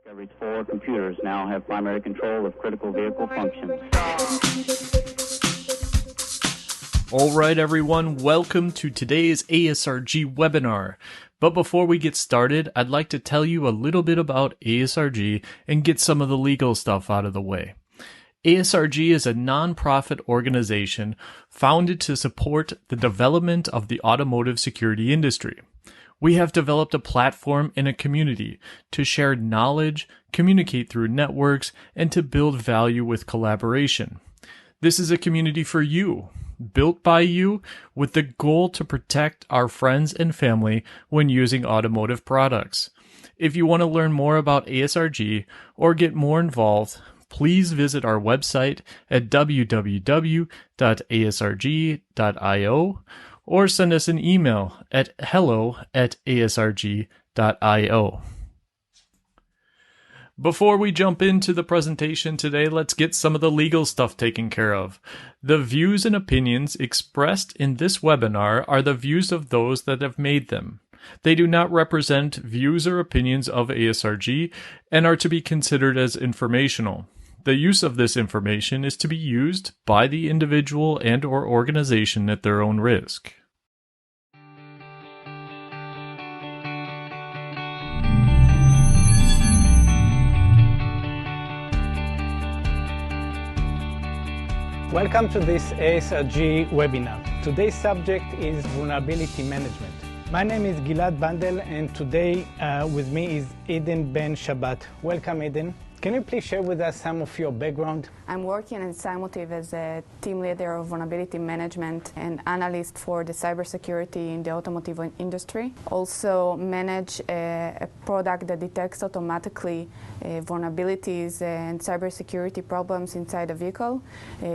Discovery's 4 computers now have primary control of critical vehicle functions. All right, everyone, welcome to today's ASRG webinar. But before we get started, I'd like to tell you a little bit about ASRG and get some of the legal stuff out of the way. ASRG is a nonprofit organization founded to support the development of the automotive security industry. We have developed a platform and a community to share knowledge, communicate through networks, and to build value with collaboration. This is a community for you, built by you, with the goal to protect our friends and family when using automotive products. If you want to learn more about ASRG or get more involved, please visit our website at www.asrg.io or send us an email at hello@asrg.io. Before we jump into the presentation today, let's get some of the legal stuff taken care of. The views and opinions expressed in this webinar are the views of those that have made them. They do not represent views or opinions of ASRG and are to be considered as informational. The use of this information is to be used by the individual and/or organization at their own risk. Welcome to this ASRG webinar. Today's subject is vulnerability management. My name is Gilad Bandel, and today with me is Ben Shabat. Welcome, Eden. Can you please share with us some of your background? I'm working in Cymotive as a team leader of vulnerability management and analyst for the cybersecurity in the automotive industry. Also manage a product that detects automatically vulnerabilities and cybersecurity problems inside a vehicle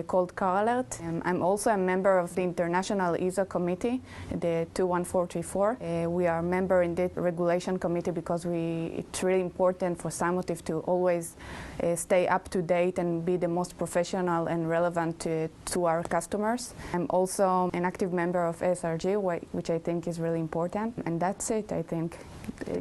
called Car Alert. I'm also a member of the International ISO committee, the 21434. We are a member in the regulation committee because it's really important for Cymotive to always stay up to date and be the most professional and relevant to our customers. I'm also an active member of ASRG, which I think is really important. And that's it, I think.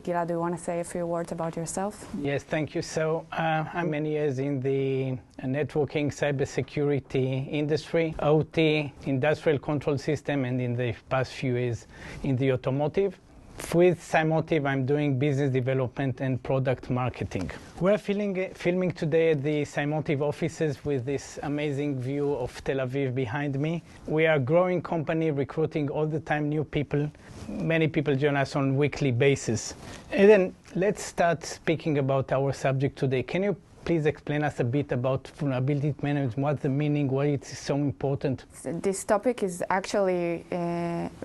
Gilad, do you want to say a few words about yourself? Yes, thank you. So I'm many years in the networking cybersecurity industry, OT, industrial control system, and in the past few years in the automotive. With Cymotive, I'm doing business development and product marketing. We're filming today at the Cymotive offices with this amazing view of Tel Aviv behind me. We are a growing company, recruiting all the time new people. Many people join us on a weekly basis. And then let's start speaking about our subject today. Can you please explain us a bit about vulnerability management, what's the meaning, why it's so important? This topic is actually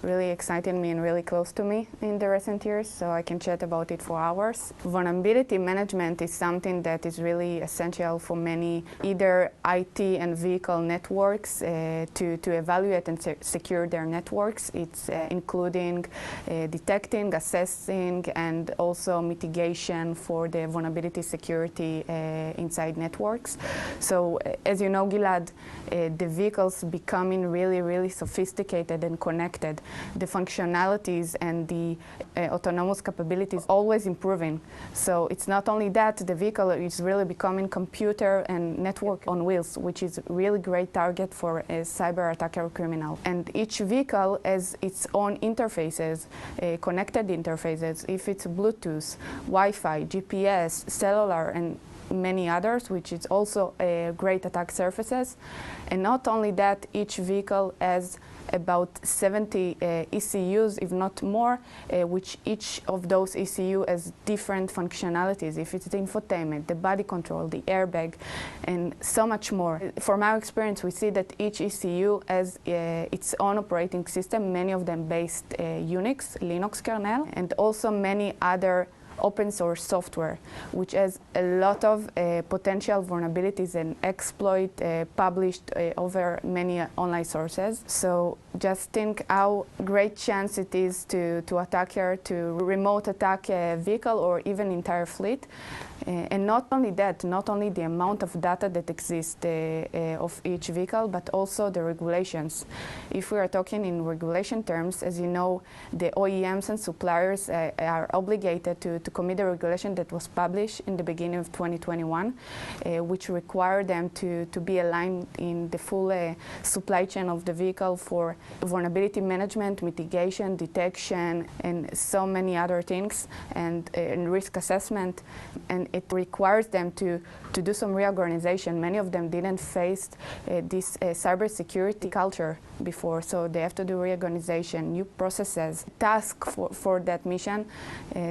really exciting me and really close to me in the recent years, so I can chat about it for hours. Vulnerability management is something that is really essential for many, either IT and vehicle networks to evaluate and secure their networks. It's including detecting, assessing, and also mitigation for the vulnerability security inside networks. So as you know, Gilad, the vehicles becoming really, really sophisticated and connected. The functionalities and the autonomous capabilities always improving. So it's not only that, the vehicle is really becoming computer and network on wheels, which is a really great target for a cyber attacker or criminal. And each vehicle has its own interfaces, connected interfaces, if it's Bluetooth, Wi-Fi, GPS, cellular, and many others, which is also great attack surfaces. And not only that, each vehicle has about 70 ECUs, if not more, which each of those ECU has different functionalities. If it's the infotainment, the body control, the airbag, and so much more. From our experience, we see that each ECU has its own operating system, many of them based Unix, Linux kernel, and also many other open source software, which has a lot of potential vulnerabilities and exploit published over many online sources. So just think how great chance it is to attacker to remote attack a vehicle or even entire fleet. And not only that, not only the amount of data that exists of each vehicle, but also the regulations. If we are talking in regulation terms, as you know, the OEMs and suppliers are obligated to commit a regulation that was published in the beginning of 2021, which require them to be aligned in the full supply chain of the vehicle for vulnerability management, mitigation, detection, and so many other things, and risk assessment. And it requires them to do some reorganization. Many of them didn't face this cybersecurity culture before, so they have to do reorganization, new processes, tasks for that mission.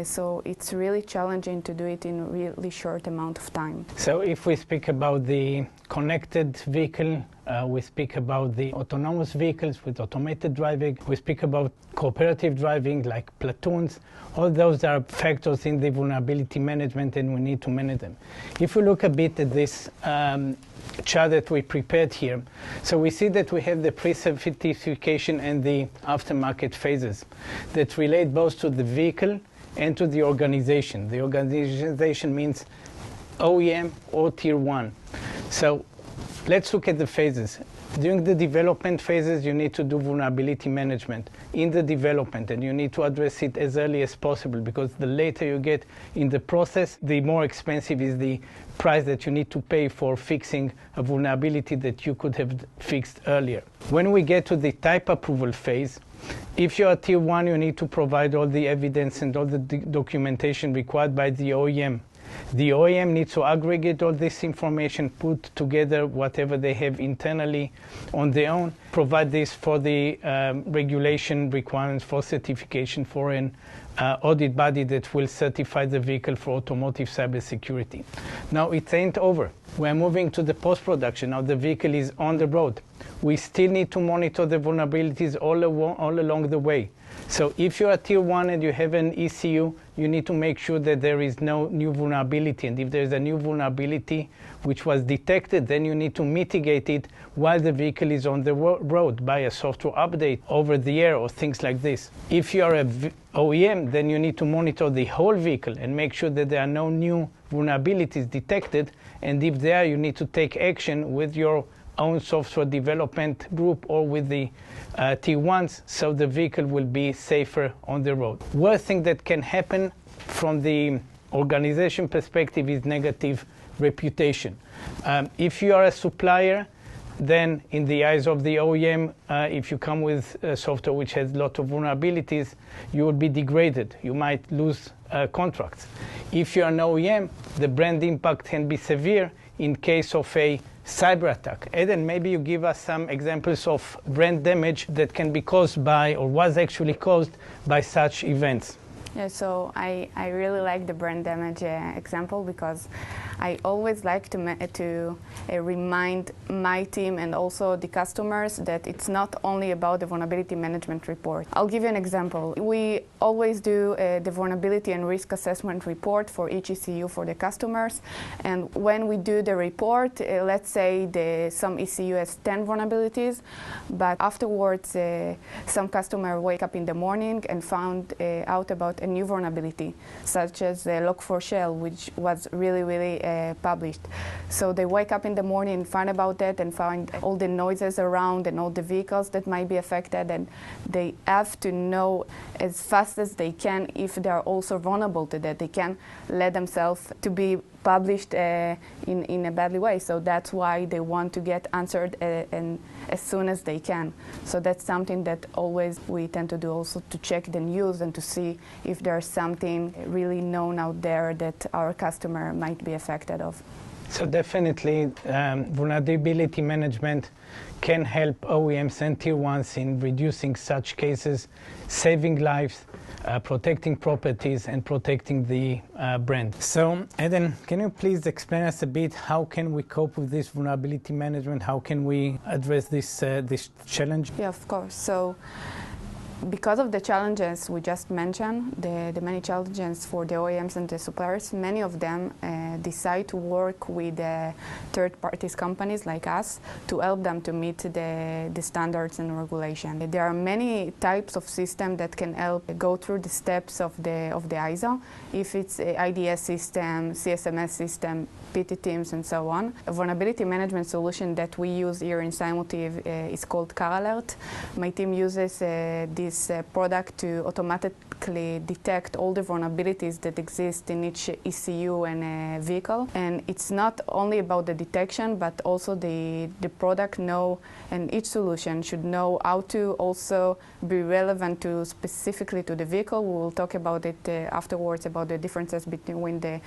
So it's really challenging to do it in a really short amount of time. So if we speak about the connected vehicle, we speak about the autonomous vehicles with automated driving, we speak about cooperative driving like platoons. All those are factors in the vulnerability management, and we need to manage them. If we look a bit at this chart that we prepared here, so we see that we have the pre-certification and the aftermarket phases that relate both to the vehicle and to the organization. The organization means OEM or Tier 1. So let's look at the phases. During the development phases, you need to do vulnerability management in the development, and you need to address it as early as possible, because the later you get in the process, the more expensive is the price that you need to pay for fixing a vulnerability that you could have fixed earlier. When we get to the type approval phase, if you are Tier 1, you need to provide all the evidence and all the documentation required by the OEM. The OEM needs to aggregate all this information, put together whatever they have internally on their own, provide this for the regulation requirements for certification for an audit body that will certify the vehicle for automotive cybersecurity. Now it ain't over. We're moving to the post-production. Now the vehicle is on the road. We still need to monitor the vulnerabilities all along the way. So if you are Tier 1 and you have an ECU, you need to make sure that there is no new vulnerability. And if there is a new vulnerability which was detected, then you need to mitigate it while the vehicle is on the road by a software update over the air or things like this. If you are a OEM, then you need to monitor the whole vehicle and make sure that there are no new vulnerabilities detected. And if there are, you need to take action with your own software development group or with the T1s, so the vehicle will be safer on the road. Worst thing that can happen from the organization perspective is negative reputation. If you are a supplier, then in the eyes of the OEM, if you come with software which has a lot of vulnerabilities, you will be degraded. You might lose contracts. If you're an OEM, the brand impact can be severe in case of a cyber attack. Eden, maybe you give us some examples of brand damage that can be caused by, or was actually caused by, such events. Yeah, so I really like the brand damage example, because I always like to remind my team and also the customers that it's not only about the vulnerability management report. I'll give you an example. We always do the vulnerability and risk assessment report for each ECU for the customers. And when we do the report, let's say some ECU has 10 vulnerabilities, but afterwards some customer wake up in the morning and found out about a new vulnerability, such as Log4Shell, which was really published. So they wake up in the morning and find about that and find all the noises around and all the vehicles that might be affected, and they have to know as fast as they can if they are also vulnerable to that. They can't let themselves to be published in a badly way. So that's why they want to get answered and as soon as they can. So that's something that always we tend to do, also to check the news and to see if there's something really known out there that our customer might be affected of. So definitely vulnerability management can help OEMs and Tier 1s in reducing such cases, saving lives, protecting properties, and protecting the brand. So Eden, can you please explain us a bit how can we cope with this vulnerability management? How can we address this challenge? Yeah, of course. So Because of the challenges we just mentioned, the many challenges for the OEMs and the suppliers, many of them decide to work with third-party companies like us to help them to meet the standards and regulation. There are many types of systems that can help go through the steps of the ISO. If it's a IDS system, CSMS system, PT teams, and so on. A vulnerability management solution that we use here in Cymotive is called Car Alert. My team uses this product to automatically detect all the vulnerabilities that exist in each ECU and vehicle. And it's not only about the detection, but also the product know, and each solution should know how to also be relevant to specifically to the vehicle. We will talk about it afterwards, about the differences between the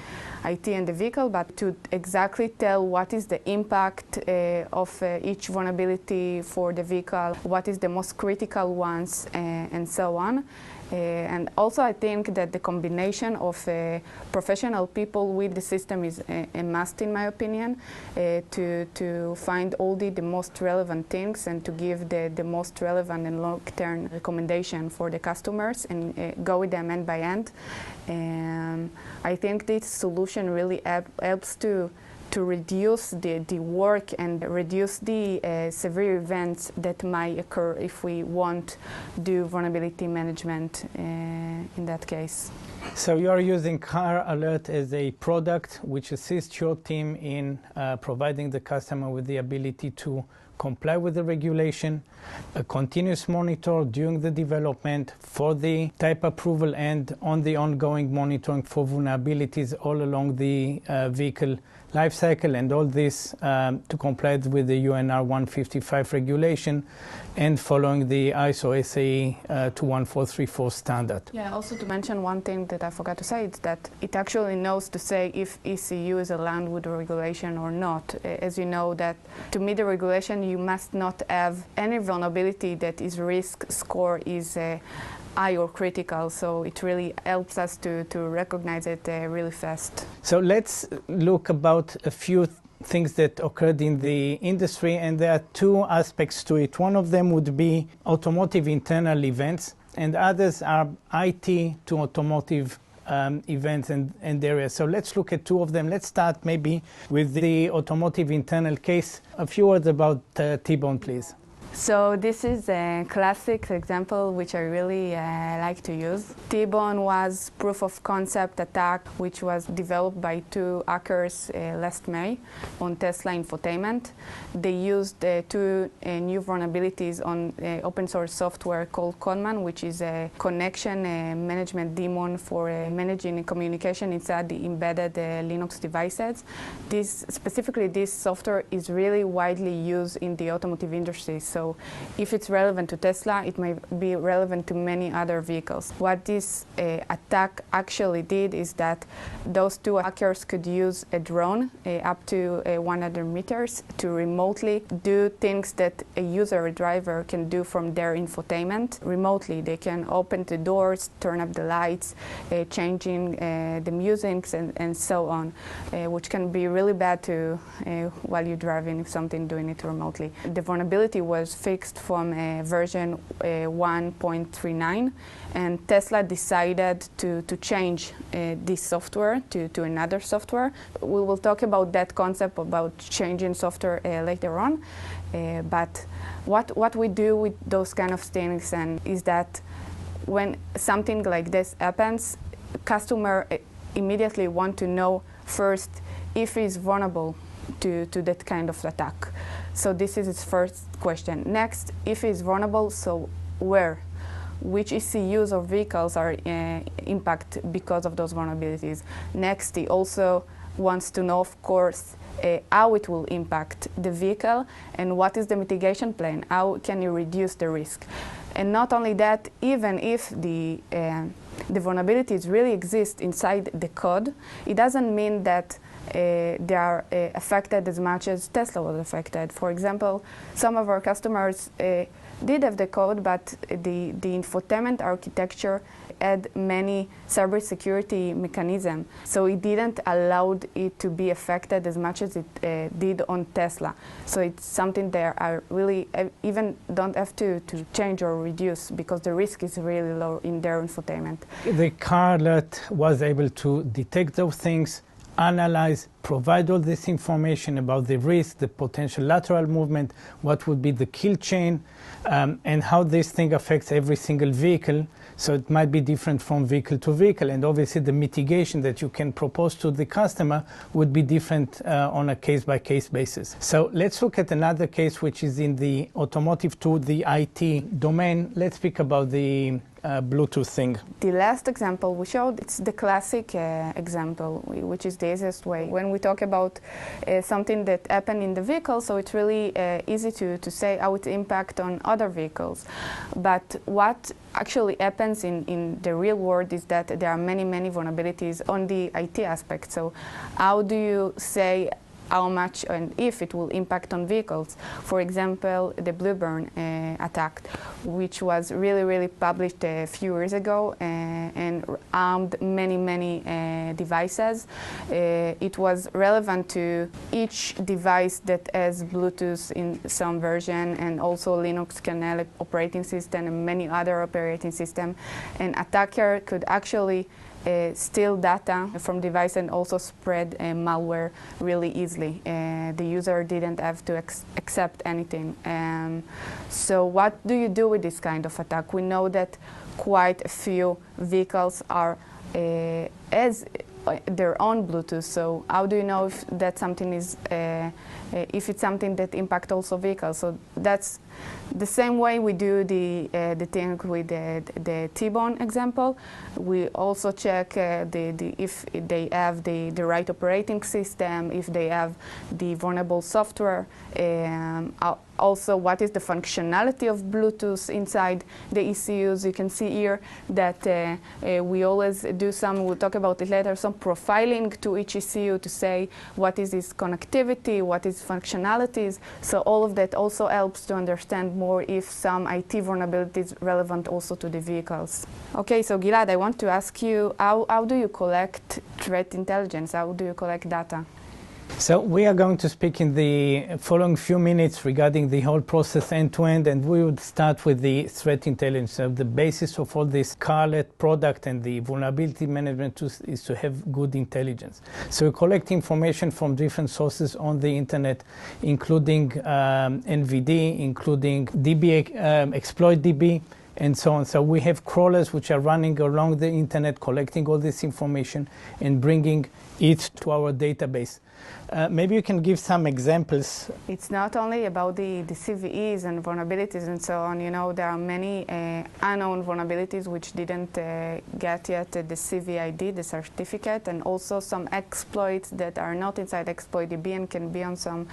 IT and the vehicle, but to exactly tell what is the impact of each vulnerability for the vehicle, what is the most critical ones, and so on. And also I think that the combination of professional people with the system is a must, in my opinion, to find all the most relevant things and to give the most relevant and long-term recommendation for the customers and go with them end by end. I think this solution really helps to reduce the work and reduce the severe events that might occur if we won't do vulnerability management in that case. So you are using Car Alert as a product which assists your team in providing the customer with the ability to comply with the regulation, a continuous monitor during the development for the type approval and on the ongoing monitoring for vulnerabilities all along the vehicle lifecycle, and all this to comply with the UNR 155 regulation and following the ISO SAE 21434 standard. Yeah, also to mention one thing that I forgot to say is that it actually knows to say if ECU is aligned with the regulation or not. As you know, that to meet the regulation you must not have any vulnerability that is risk score is high or critical, so it really helps us to recognize it really fast. So let's look about a few things that occurred in the industry, and there are two aspects to it. One of them would be automotive internal events, and others are IT to automotive events and areas. So let's look at two of them. Let's start maybe with the automotive internal case. A few words about T-BOM, please. So this is a classic example which I really like to use. T-BOM was proof of concept attack which was developed by two hackers last May on Tesla infotainment. They used two new vulnerabilities on open source software called Conman, which is a connection management daemon for managing communication inside the embedded Linux devices. Specifically this software is really widely used in the automotive industry. So if it's relevant to Tesla, it may be relevant to many other vehicles. What this attack actually did is that those two hackers could use a drone up to 100 meters to remotely do things that a user, a driver, can do from their infotainment remotely. They can open the doors, turn up the lights, changing the music, and so on, which can be really bad to while you're driving if something doing it remotely. The vulnerability was fixed from version 1.39, and Tesla decided to change this software to another software. We will talk about that concept about changing software later on, but what we do with those kind of things is that when something like this happens, customer immediately want to know first if he's vulnerable to that kind of attack. So this is its first question. Next, if it's vulnerable, so where? Which ECUs or vehicles are impacted because of those vulnerabilities? Next, he also wants to know, of course, how it will impact the vehicle and what is the mitigation plan? How can you reduce the risk? And not only that, even if the vulnerabilities really exist inside the code, it doesn't mean that they are affected as much as Tesla was affected. For example, some of our customers did have the code, but the infotainment architecture had many cybersecurity mechanisms, so it didn't allow it to be affected as much as it did on Tesla. So it's something they are really even don't have to change or reduce because the risk is really low in their infotainment. The car alert was able to detect those things, analyze, provide all this information about the risk, the potential lateral movement, what would be the kill chain, and how this thing affects every single vehicle. So it might be different from vehicle to vehicle, and obviously the mitigation that you can propose to the customer would be different on a case-by-case basis. So let's look at another case which is in the automotive to the IT domain. Let's speak about the Bluetooth thing. The last example we showed, it's the classic example, which is the easiest way. When we talk about something that happened in the vehicle, so it's really easy to say how it impacts on other vehicles. But what actually happens in the real world is that there are many vulnerabilities on the IT aspect. So how do you say how much and if it will impact on vehicles? For example, the Blueburn attack, which was really published a few years ago and harmed many devices. It was relevant to each device that has Bluetooth in some version, and also Linux kernel operating system and many other operating systems. An attacker could actually steal data from device and also spread malware really easily. The user didn't have to accept anything. So what do you do with this kind of attack? We know that quite a few vehicles are as their own Bluetooth. So how do you know if that something is if it's something that impacts also vehicles? So that's the same way we do the thing with the T-bone example. We also check if they have the right operating system, if they have the vulnerable software, also what is the functionality of Bluetooth inside the ECUs. You can see here that we always do we'll talk about it later, some profiling to each ECU to say what is its connectivity, what is functionalities. So all of that also helps to understand more if some IT vulnerability is relevant also to the vehicles. Okay, so Gilad, I want to ask you, how do you collect threat intelligence? How do you collect data? So we are going to speak in the following few minutes regarding the whole process end-to-end, and we would start with the threat intelligence. So the basis of all this Scarlet product and the vulnerability management is to have good intelligence. So we collect information from different sources on the internet, including NVD, including DB, exploit DB, and so on. So we have crawlers which are running along the internet, collecting all this information and bringing it to our database. Maybe you can give some examples. It's not only about the CVEs and vulnerabilities and so on. You know, there are many unknown vulnerabilities which didn't get yet the CVID, the certificate, and also some exploits that are not inside exploit DB and can be on some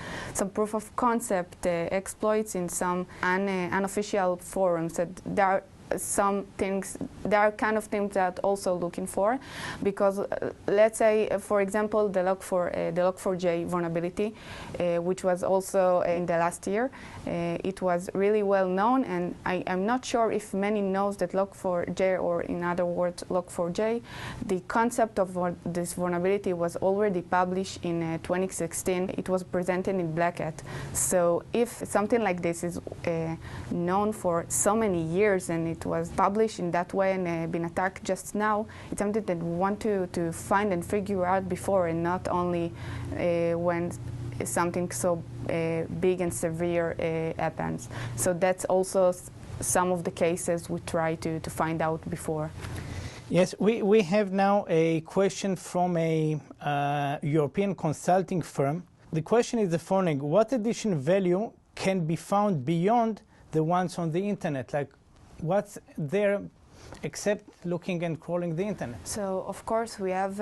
proof of concept exploits in some unofficial forums. That there are some things, there are kind of things that also looking for, because let's say, for example, the log4j vulnerability, which was also in the last year, it was really well known, and I'm not sure if many knows that log4j, or in other words, log4j, the concept of this vulnerability was already published in 2016. It was presented in Black Hat. So if something like this is known for so many years and it was published in that way and been attacked just now, it's something that we want to find and figure out before, and not only when something so big and severe happens. So that's also some of the cases we try to find out before. Yes, we have now a question from a European consulting firm. The question is the following: what additional value can be found beyond the ones on the internet? Like, what's there except looking and crawling the internet? So, of course, we have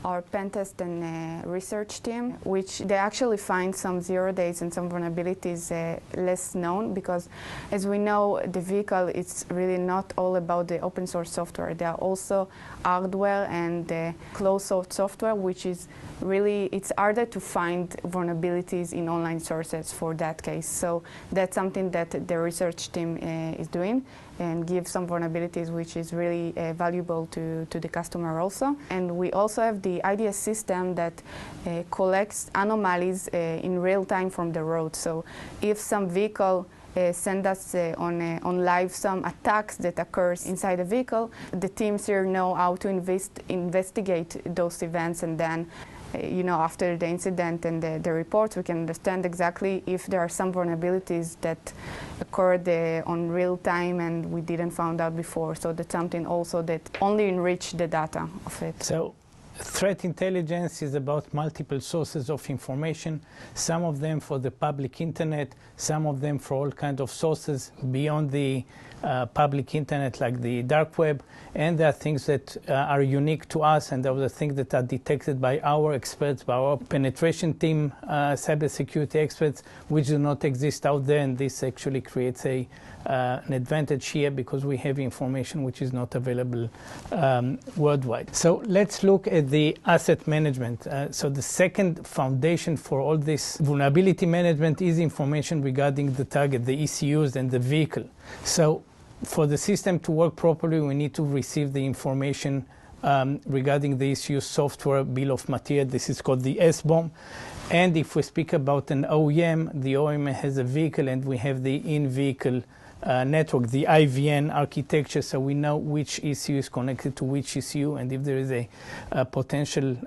our pentest and research team, which they actually find some 0 days and some vulnerabilities less known, because as we know, the vehicle is really not all about the open source software. There are also hardware and closed source software, which is really it's harder to find vulnerabilities in online sources for that case. So that's something that the research team is doing, and give some vulnerabilities which is really valuable to the customer also. And we also have the IDS system that collects anomalies in real time from the road. So if some vehicle send us on live some attacks that occurs inside the vehicle, the teams here know how to investigate those events, and then after the incident and the reports, we can understand exactly if there are some vulnerabilities that occurred on real time and we didn't found out before. So that's something also that only enrich the data of it. So threat intelligence is about multiple sources of information, some of them for the public internet, some of them for all kinds of sources beyond the public internet, like the dark web, and there are things that are unique to us, and those are things that are detected by our experts, by our penetration team, cybersecurity experts, which do not exist out there, and this actually creates an advantage here because we have information which is not available worldwide. So let's look at the asset management. So the second foundation for all this vulnerability management is information regarding the target, the ECUs and the vehicle. So for the system to work properly, we need to receive the information regarding the ECU software bill of material. This is called the S-BOM. And if we speak about an OEM, the OEM has a vehicle and we have the in-vehicle network, the IVN architecture, so we know which ECU is connected to which ECU, and if there is a potential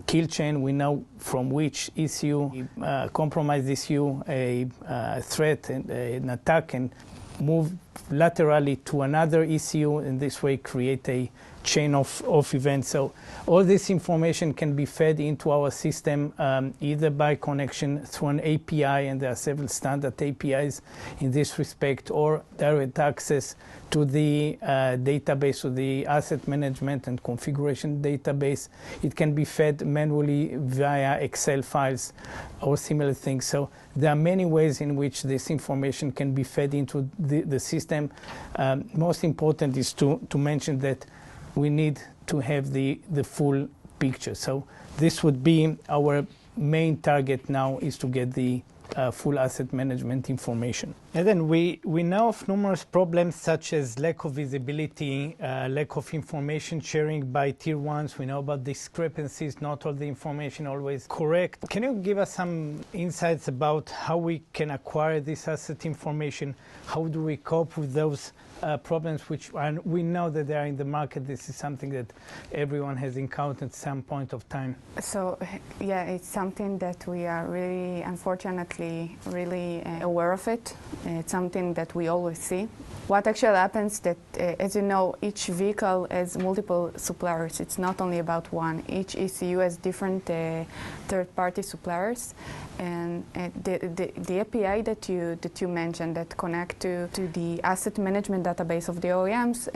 kill chain, we know from which ECU, compromised ECU, a threat, and an attack, and move laterally to another ECU, and this way create a chain of events. So all this information can be fed into our system either by connection through an API, and there are several standard APIs in this respect, or direct access to the database, or the asset management and configuration database. It can be fed manually via Excel files or similar things. So there are many ways in which this information can be fed into the system. Most important is to mention that we need to have the full picture. So this would be our main target now, is to get the full asset management information. And then we know of numerous problems such as lack of visibility, lack of information sharing by tier ones. We know about discrepancies, not all the information always correct. Can you give us some insights about how we can acquire this asset information? How do we cope with those problems, which we know that they are in the market? This is something that everyone has encountered at some point of time. So yeah, it's something that we are really, unfortunately, really aware of it. It's something that we always see. What actually happens that, as you know, each vehicle has multiple suppliers. It's not only about one. Each ECU has different third-party suppliers, and the API that you mentioned that connect to the asset management database of the OEMs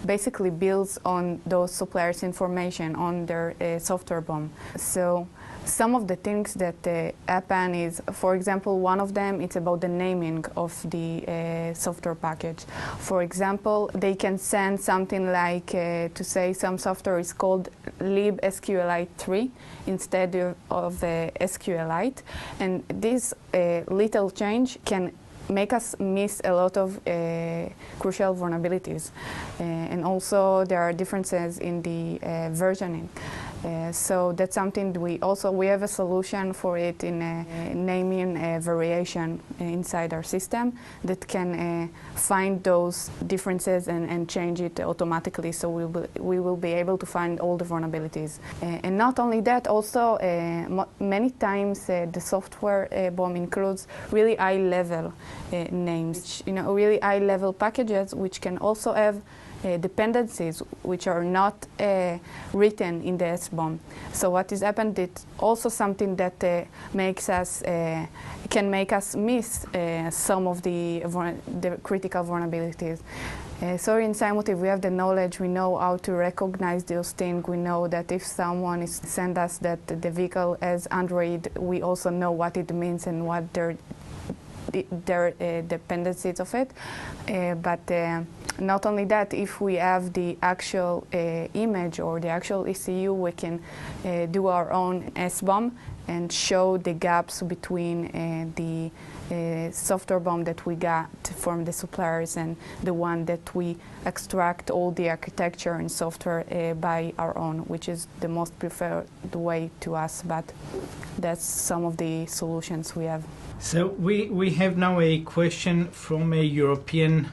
basically builds on those suppliers' information on their software BOM. So some of the things that happen is, for example, one of them, it's about the naming of the software package. For example, they can send something like to say some software is called libsqlite 3 instead of SQLite, and this little change can make us miss a lot of crucial vulnerabilities. And also there are differences in the versioning. So that's something we have a solution for it in naming variation inside our system that can find those differences and change it automatically, so we will be able to find all the vulnerabilities. And not only that, also many times the software BOM includes really high-level names, really high-level packages which can also have dependencies which are not written in the S-BOM. So what has happened, it's also something that can make us miss some of the critical vulnerabilities. So in Cymotive, we have the knowledge, we know how to recognize those things. We know that if someone is send us that the vehicle has Android, we also know what it means and their dependencies of it. But not only that, if we have the actual image or the actual ECU, we can do our own S-BOM and show the gaps between the software BOM that we got from the suppliers and the one that we extract all the architecture and software by our own, which is the most preferred way to us, but that's some of the solutions we have. So we have now a question from a European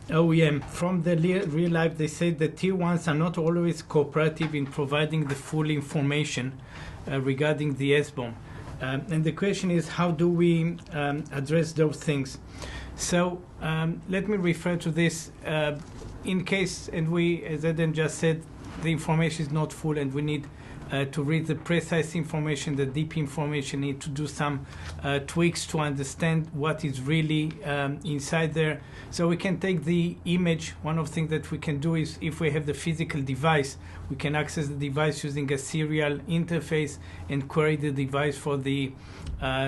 OEM. From the real life, they say that tier ones are not always cooperative in providing the full information regarding the S-BOM. And the question is, how do we address those things? So let me refer to this in case, and we, as Eden just said, the information is not full and we need to read the precise information, the deep information, need to do some tweaks to understand what is really inside there. So we can take the image. One of the things that we can do is, if we have the physical device, we can access the device using a serial interface and query the device for the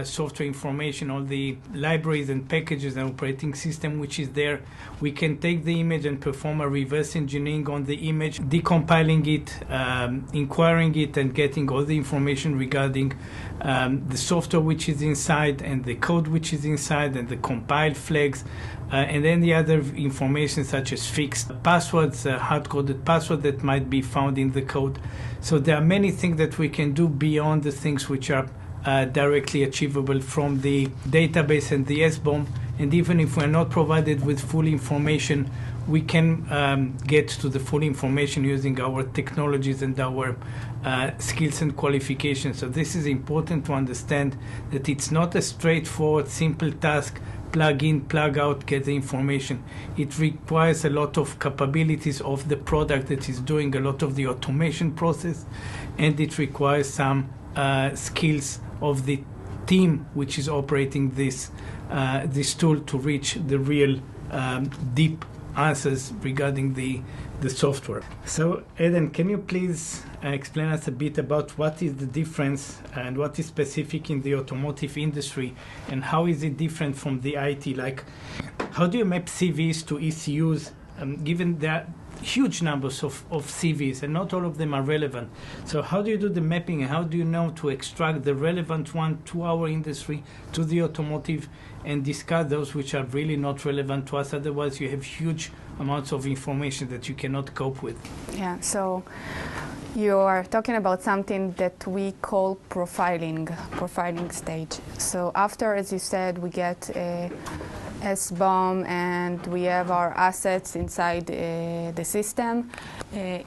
software information, all the libraries and packages and operating system which is there. We can take the image and perform a reverse engineering on the image, decompiling it, inquiring it, and getting all the information regarding the software which is inside and the code which is inside and the compiled flags, and then the other information such as fixed passwords, hard-coded password that might be found in the code. So there are many things that we can do beyond the things which are directly achievable from the database and the S-BOM. And even if we're not provided with full information, we can get to the full information using our technologies and our skills and qualifications. So this is important to understand, that it's not a straightforward, simple task, plug in, plug out, get the information. It requires a lot of capabilities of the product that is doing a lot of the automation process, and it requires some skills of the team which is operating this tool to reach the real deep answers regarding the software. So Eden, can you please explain us a bit about what is the difference and what is specific in the automotive industry, and how is it different from the IT? Like, how do you map CVs to ECUs, given there are huge numbers of CVs and not all of them are relevant? So how do you do the mapping, and how do you know to extract the relevant one to our industry, to the automotive, and discard those which are really not relevant to us? Otherwise you have huge amounts of information that you cannot cope with. Yeah, so you are talking about something that we call profiling stage. So after, as you said, we get a S-BOM and we have our assets inside the system.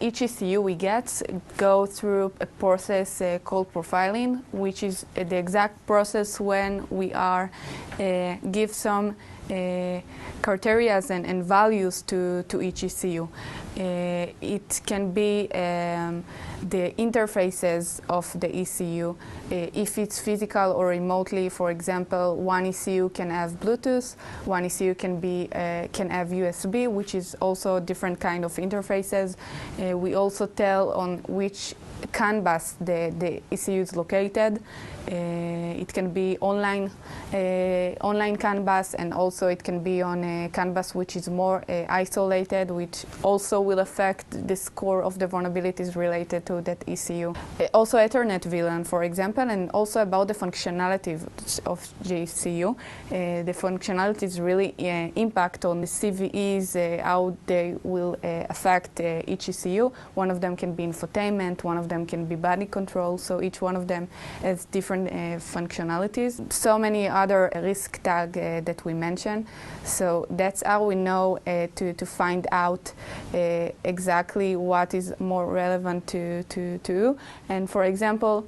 Each ECU we get go through a process called profiling, which is the exact process when we are give some criteria and values to each ECU. It can be the interfaces of the ECU, if it's physical or remotely. For example, one ECU can have Bluetooth, one ECU can have USB, which is also a different kind of interfaces. We also tell on which CAN bus the ECU is located. It can be online CAN bus, and also it can be on a CAN bus which is more isolated, which also will affect the score of the vulnerabilities related to that ECU. Also Ethernet VLAN, for example, and also about the functionality of the ECU. The functionalities really impact on the CVEs, how they will affect each ECU. One of them can be infotainment, one of them can be body control, so each one of them has different functionalities. So many other risk tags that we mentioned. So that's how we know to find out exactly what is more relevant to you. And for example,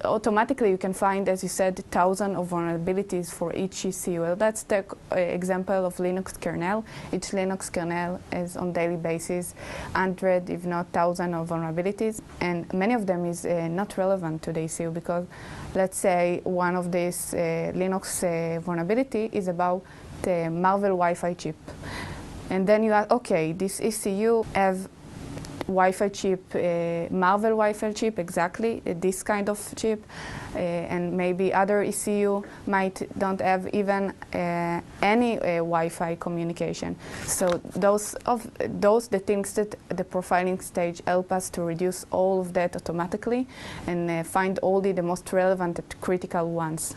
automatically you can find, as you said, thousands of vulnerabilities for each ECU. Well, that's the example of Linux kernel. Each Linux kernel is on daily basis 100, if not 1,000 of vulnerabilities, and many of them is not relevant to the ECU, because let's say one of these Linux vulnerability is about the Marvel Wi-Fi chip. And then you ask, okay, this ECU have Wi-Fi chip, Marvel Wi-Fi chip, exactly, this kind of chip, and maybe other ECU don't have even any Wi-Fi communication. So the things that the profiling stage help us to reduce all of that automatically and find only the most relevant and critical ones.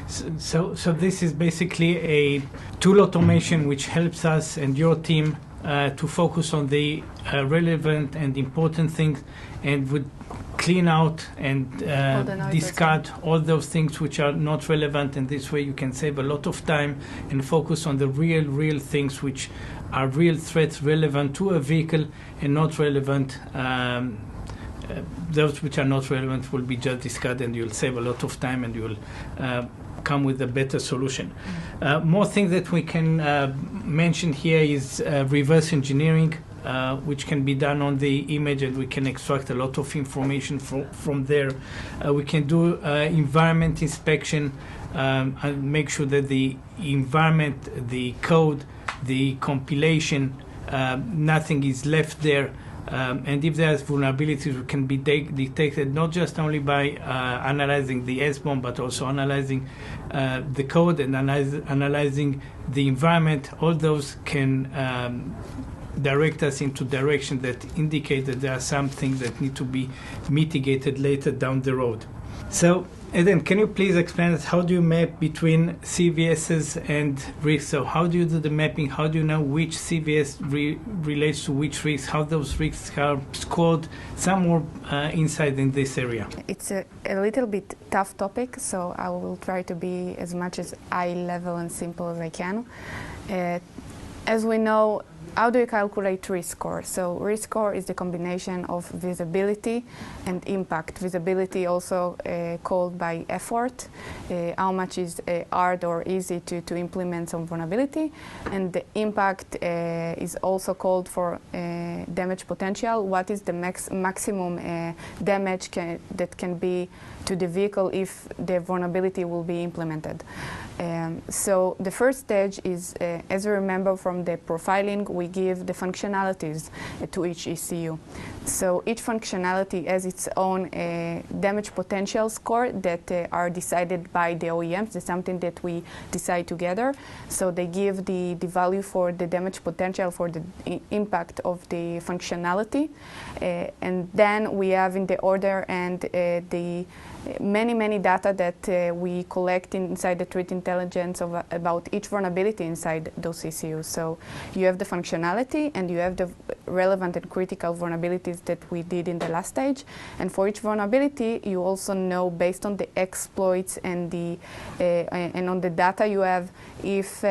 So this is basically a tool automation which helps us and your team to focus on the relevant and important things, and would clean out and discard all those things which are not relevant, and this way you can save a lot of time and focus on the real things which are real threats relevant to a vehicle and not relevant. Those which are not relevant will be just discarded, and you'll save a lot of time, and you'll come with a better solution. More things that we can mention here is reverse engineering, which can be done on the image, and we can extract a lot of information from there. We can do environment inspection and make sure that the environment, the code, the compilation, nothing is left there. And if there's vulnerabilities, it can be detected not just only by analyzing the S-BOM, but also analyzing the code and analyzing the environment. All those can direct us into direction that indicate that there are some things that need to be mitigated later down the road. So, Eden, can you please explain us how do you map between CVSs and risks? So how do you do the mapping? How do you know which CVS relates to which risks? How those risks are scored? Some more insight in this area. It's a little bit tough topic, so I will try to be as much as high level and simple as I can. As we know, how do you calculate risk score? So risk score is the combination of visibility and impact. Visibility also called by effort, how much is hard or easy to implement some vulnerability. And the impact is also called for damage potential. What is the maximum damage that can be to the vehicle if the vulnerability will be implemented? So the first stage is, as you remember from the profiling, we give the functionalities to each ECU. So each functionality has its own damage potential score that are decided by the OEMs. It's something that we decide together. So they give the value for the damage potential for the impact of the functionality. And then we have in the order and the many data that we collect inside the threat intelligence about each vulnerability inside those ECUs. So you have the functionality and you have the relevant and critical vulnerabilities that we did in the last stage. And for each vulnerability, you also know based on the exploits and and on the data you have if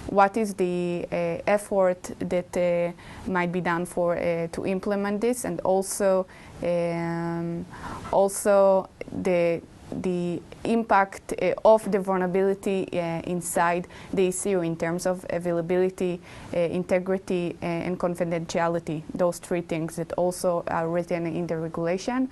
what is the effort that might be done to implement this, and also the impact of the vulnerability inside the ECU in terms of availability, integrity, and confidentiality. Those three things that also are written in the regulation.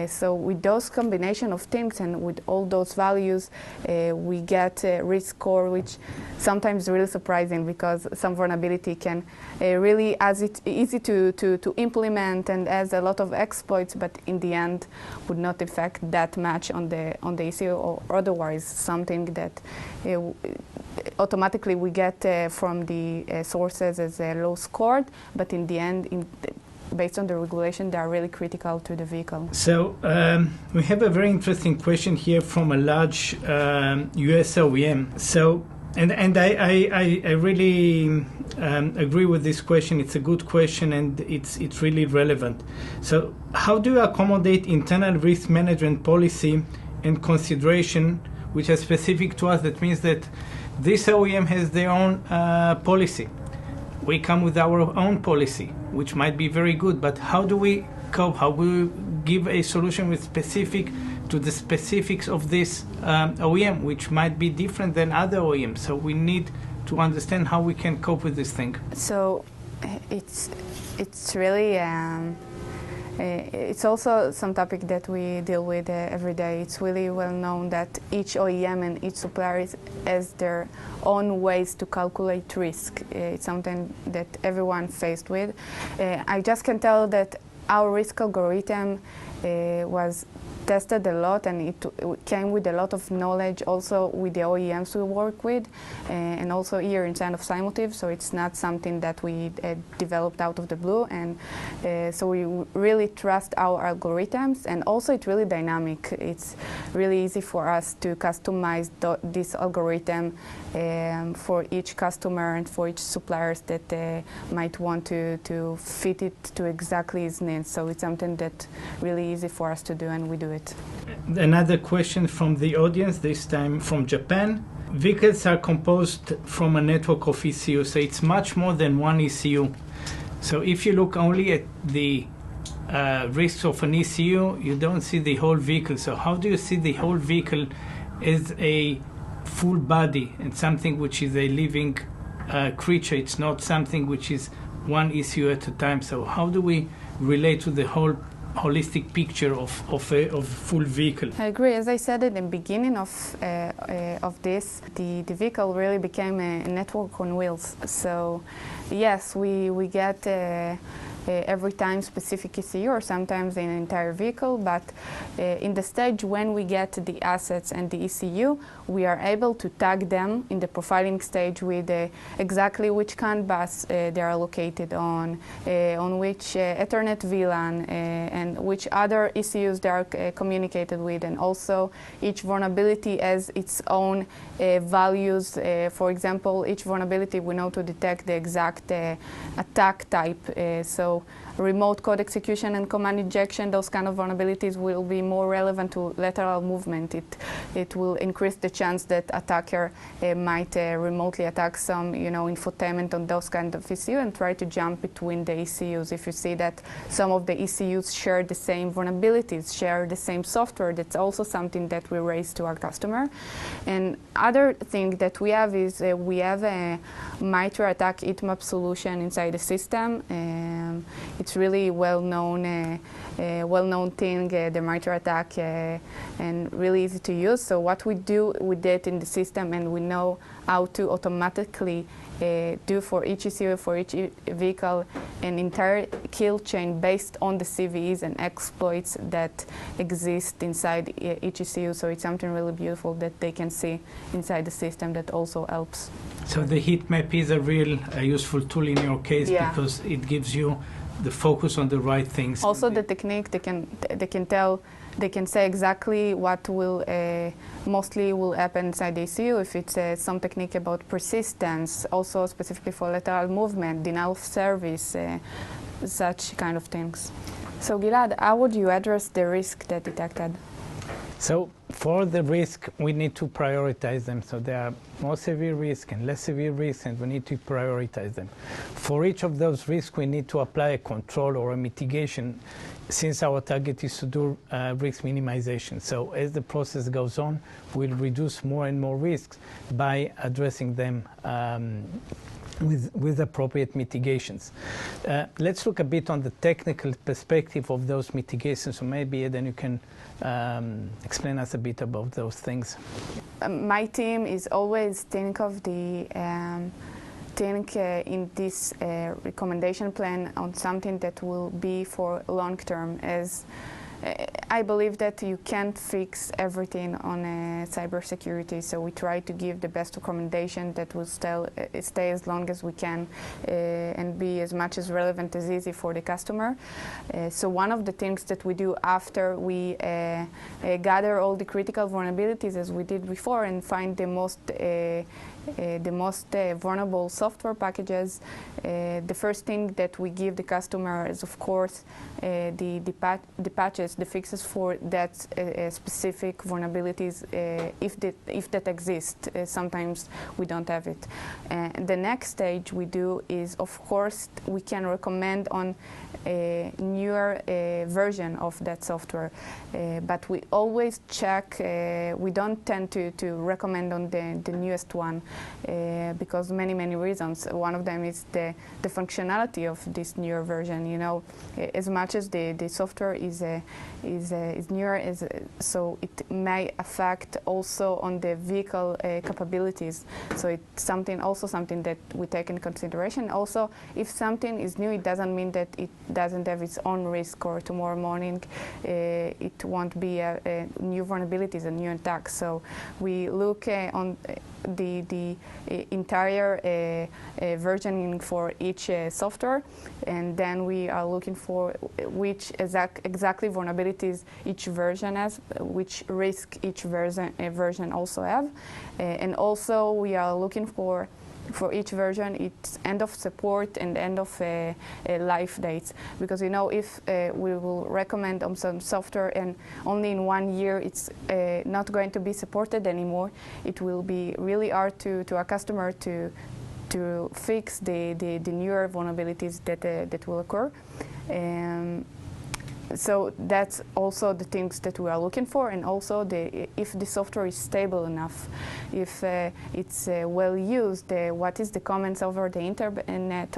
So with those combination of things and with all those values, we get a risk score, which sometimes is really surprising because some vulnerability can really, as it's easy to implement and has a lot of exploits, but in the end would not affect that much on the ECU, or otherwise something that automatically we get from the sources as low scored, but in the end, based on the regulation, they are really critical to the vehicle. So we have a very interesting question here from a large US OEM. So, and I really agree with this question. It's a good question, and it's really relevant. So how do you accommodate internal risk management policy and consideration which are specific to us? That means that this OEM has their own policy. We come with our own policy, which might be very good, but how do we cope? How do we give a solution with specific to the specifics of this OEM, which might be different than other OEMs? So we need to understand how we can cope with this thing. So it's really It's also some topic that we deal with every day. It's really well known that each OEM and each supplier has their own ways to calculate risk. It's something that everyone faced with. I just can tell that our risk algorithm was tested a lot, and it came with a lot of knowledge also with the OEMs we work with, and also here inside of Cymotive, so it's not something that we developed out of the blue, and so we really trust our algorithms, and also it's really dynamic. It's really easy for us to customize this algorithm for each customer and for each suppliers that might want to fit it to exactly his needs, so it's something that really easy for us to do, and we do it. Another question from the audience, this time from Japan. Vehicles are composed from a network of ECUs, so it's much more than one ECU. So if you look only at the risks of an ECU, you don't see the whole vehicle. So how do you see the whole vehicle as a full body and something which is a living creature? It's not something which is one ECU at a time. So how do we relate to the whole holistic picture of a full vehicle? I agree. As I said at the beginning of this, the vehicle really became a network on wheels. So yes, we get every time specific ECU or sometimes an entire vehicle, but in the stage when we get the assets and the ECU, we are able to tag them in the profiling stage with exactly which CAN bus they are located on which Ethernet VLAN, and which other ECUs they are communicated with, and also each vulnerability has its own values. For example, each vulnerability we know to detect the exact attack type. So remote code execution and command injection, those kind of vulnerabilities will be more relevant to lateral movement. It will increase the chance that attacker might remotely attack some, infotainment on those kind of ECU and try to jump between the ECUs. If you see that some of the ECUs share the same vulnerabilities, share the same software, that's also something that we raise to our customer. And other thing that we have is we have a MITRE ATT&CK heatmap solution inside the system. It's really well-known thing, the MITRE ATT&CK, and really easy to use. So what we do with it in the system, and we know how to automatically do for each ECU, for each vehicle, an entire kill chain based on the CVEs and exploits that exist inside each ECU. So it's something really beautiful that they can see inside the system that also helps. So the heat map is a real useful tool in your case, yeah, because it gives you the focus on the right things. Also the technique, they can say exactly what will mostly will happen inside the ECU. If it's some technique about persistence, also specifically for lateral movement, denial of service, such kind of things. So Gilad, how would you address the risk that detected? So for the risk, we need to prioritize them. So there are more severe risk and less severe risks, and we need to prioritize them. For each of those risks, we need to apply a control or a mitigation, since our target is to do risk minimization. So as the process goes on, we'll reduce more and more risks by addressing them with appropriate mitigations. Let's look a bit on the technical perspective of those mitigations. So maybe then you can explain us a bit about those things. My team is always think of the in this recommendation plan on something that will be for long term, as I believe that you can't fix everything on cybersecurity, so we try to give the best recommendation that will stay as long as we can and be as much as relevant as easy for the customer. So one of the things that we do after we gather all the critical vulnerabilities, as we did before, and find the most vulnerable software packages, the first thing that we give the customer is, of course, the patches, the fixes for that specific vulnerabilities, if that exists. Sometimes we don't have it. The next stage we do is, of course, we can recommend on a newer version of that software, but we always check. We don't tend to recommend on the newest one. because many reasons. One of them is the functionality of this newer version. You know, as much as the software is newer, so it may affect also on the vehicle capabilities. So it's something that we take in consideration. Also, if something is new, it doesn't mean that it doesn't have its own risk, or tomorrow morning it won't be a new vulnerabilities, a new attack. So we look on the entire versioning for each software, and then we are looking for which exactly vulnerabilities each version has, which risk each version also have, and also we are looking for each version its end of support and end of life dates, because you know, if we will recommend on some software and only in 1 year it's not going to be supported anymore, it will be really hard to our customer to fix the newer vulnerabilities that will occur. So that's also the things that we are looking for, and also if the software is stable enough, if it's well used, what is the comments over the internet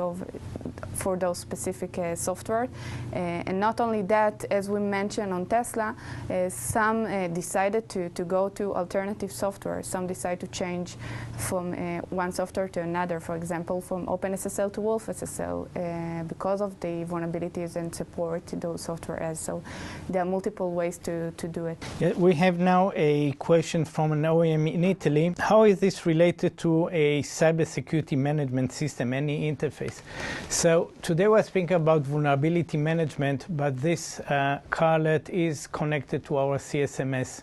for those specific software. And not only that, as we mentioned on Tesla, some decided to go to alternative software. Some decide to change from one software to another, for example, from OpenSSL to WolfSSL, because of the vulnerabilities and support those software as. So there are multiple ways to do it. Yeah, we have now a question from an OEM in Italy. How is this related to a cybersecurity management system, any interface? So today we're speaking about vulnerability management, but this carlet is connected to our CSMS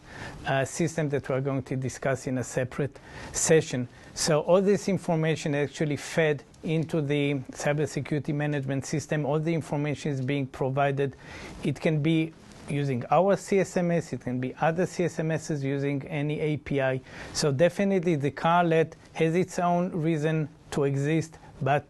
system that we're going to discuss in a separate session. So all this information actually fed into the cybersecurity management system. All the information is being provided. It can be using our CSMS, it can be other CSMSs using any API. So definitely the carlet has its own reason to exist, but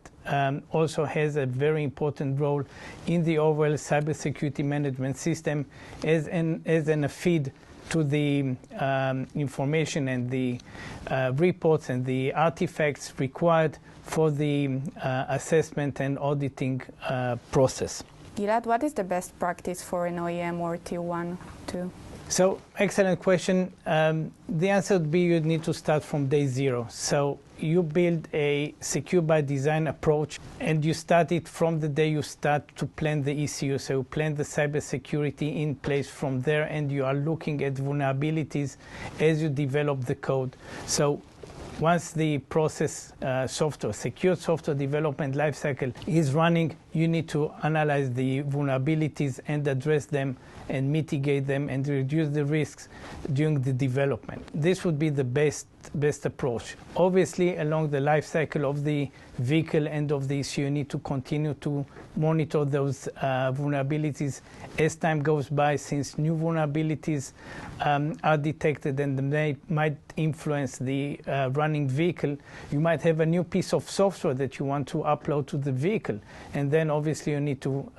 also has a very important role in the overall cybersecurity management system as a feed to the information and the reports and the artifacts required for the assessment and auditing process. Gilad, what is the best practice for an OEM or Tier 1 too? So, excellent question. The answer would be you'd need to start from day zero. So you build a secure by design approach, and you start it from the day you start to plan the ECU. So you plan the cybersecurity in place from there, and you are looking at vulnerabilities as you develop the code. So once the process secure software development lifecycle is running, you need to analyze the vulnerabilities and address them and mitigate them and reduce the risks during the development. This would be the best approach. Obviously, along the life cycle of the vehicle and of the issue, you need to continue to monitor those vulnerabilities as time goes by, since new vulnerabilities are detected and they might influence the running vehicle. You might have a new piece of software that you want to upload to the vehicle, and then obviously you need to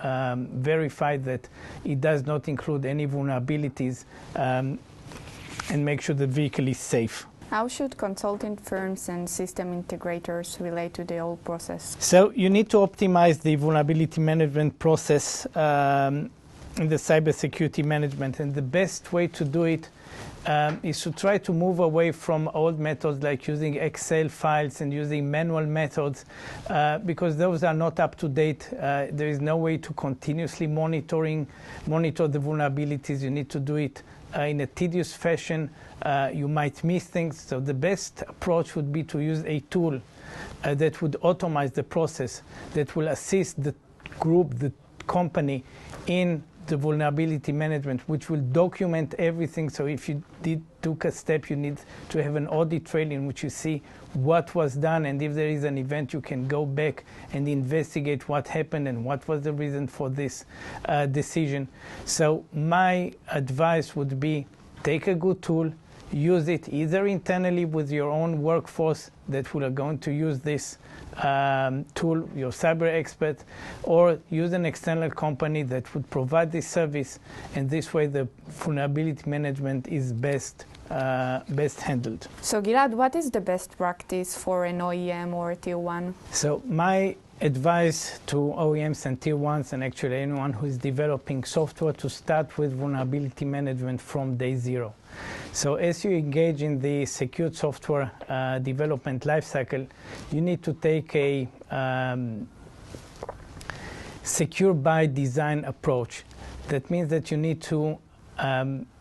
verify that it does not include any vulnerabilities and make sure the vehicle is safe. How should consulting firms and system integrators relate to the whole process? So you need to optimize the vulnerability management process in the cybersecurity management, and the best way to do it is to try to move away from old methods like using Excel files and using manual methods, because those are not up to date. There is no way to continuously monitor the vulnerabilities. You need to do it in a tedious fashion. You might miss things. So the best approach would be to use a tool that would automate the process, that will assist the group, the company, in the vulnerability management, which will document everything. So if you took a step, you need to have an audit trail in which you see what was done, and if there is an event, you can go back and investigate what happened and what was the reason for this decision. So my advice would be, take a good tool, use it either internally with your own workforce that are going to use this tool, your cyber expert, or use an external company that would provide this service, and this way the vulnerability management is best handled. So Gilad, what is the best practice for an OEM or a Tier 1? So my advice to OEMs and Tier 1s, and actually anyone who is developing software, to start with vulnerability management from day zero. So as you engage in the secured software development lifecycle, you need to take a secure by design approach. That means that you need to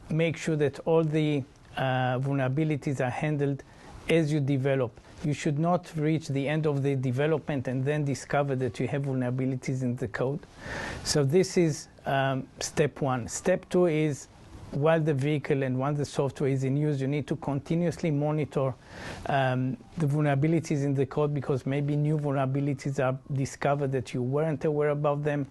make sure that all the vulnerabilities are handled as you develop. You should not reach the end of the development and then discover that you have vulnerabilities in the code. So this is step one. Step two is, while the vehicle and once the software is in use, you need to continuously monitor the vulnerabilities in the code, because maybe new vulnerabilities are discovered that you weren't aware about them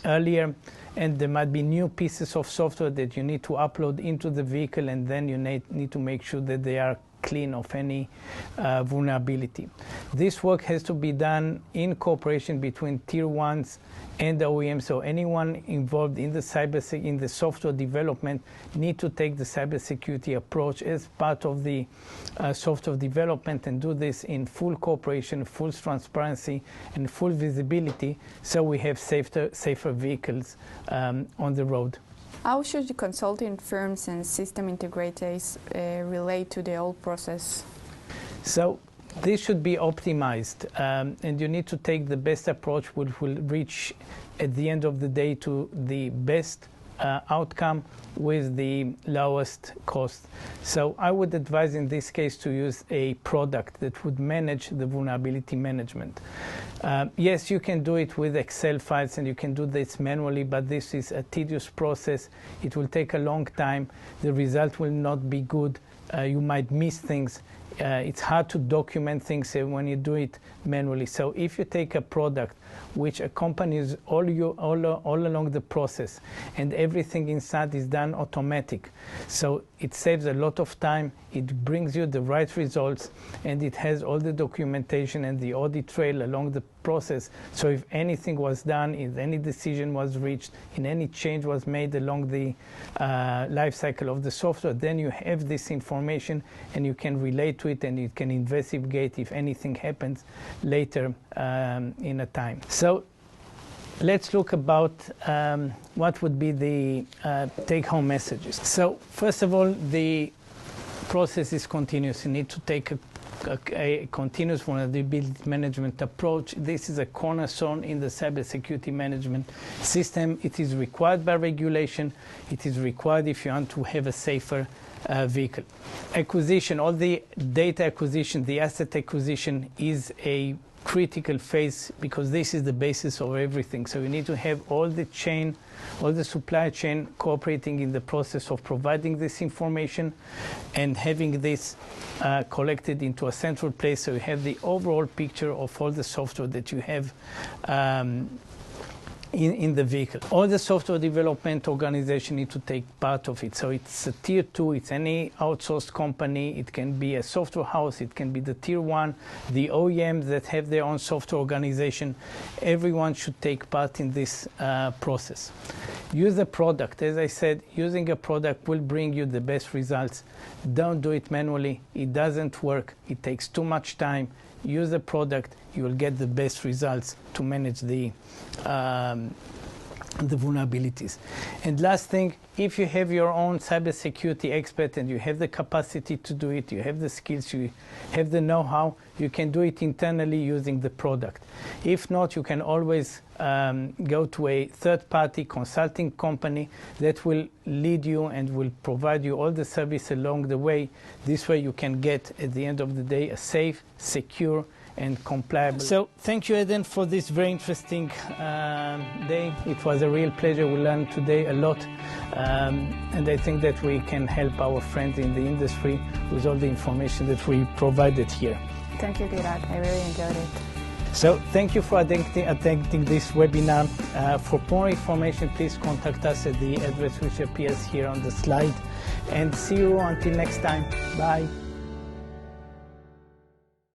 earlier, and there might be new pieces of software that you need to upload into the vehicle, and then you need to make sure that they are clean of any vulnerability. This work has to be done in cooperation between Tier 1s and the OEM. So anyone involved in the software development need to take the cybersecurity approach as part of the software development, and do this in full cooperation, full transparency, and full visibility, so we have safer vehicles on the road. How should the consulting firms and system integrators relate to the whole process? So this should be optimized, and you need to take the best approach, which will reach at the end of the day to the best outcome with the lowest cost. So I would advise in this case to use a product that would manage the vulnerability management. Yes, you can do it with Excel files and you can do this manually, but this is a tedious process. It will take a long time. The result will not be good. You might miss things. It's hard to document things when you do it manually. So if you take a product which accompanies all along the process, and everything inside is done automatic, so it saves a lot of time, it brings you the right results, and it has all the documentation and the audit trail along the process. So if anything was done, if any decision was reached, and any change was made along the life cycle of the software, then you have this information and you can relate to it, and you can investigate if anything happens later in a time. So let's look about what would be the take-home messages. So first of all, the process is continuous. You need to take a continuous vulnerability management approach. This is a cornerstone in the cybersecurity management system. It is required by regulation. It is required if you want to have a safer vehicle. Acquisition, all the data acquisition, the asset acquisition is a critical phase, because this is the basis of everything. So you need to have all the chain, all the supply chain cooperating in the process of providing this information and having this collected into a central place, so you have the overall picture of all the software that you have in the vehicle. All the software development organization need to take part of it. So it's a Tier 2, it's any outsourced company, it can be a software house, it can be the Tier 1, the OEMs that have their own software organization. Everyone should take part in this process. Use a product. As I said, using a product will bring you the best results. Don't do it manually. It doesn't work. It takes too much time. Use a product, you will get the best results to manage the vulnerabilities. And last thing, if you have your own cybersecurity expert and you have the capacity to do it, you have the skills, you have the know-how, you can do it internally using the product. If not, you can always go to a third-party consulting company that will lead you and will provide you all the service along the way. This way you can get, at the end of the day, a safe, secure, and compliant. So thank you, Eden, for this very interesting day. It was a real pleasure. We learned today a lot, and I think that we can help our friends in the industry with all the information that we provided here. Thank you, Gilad. I really enjoyed it. So thank you for attending this webinar. For more information, please contact us at the address which appears here on the slide. And see you until next time. Bye.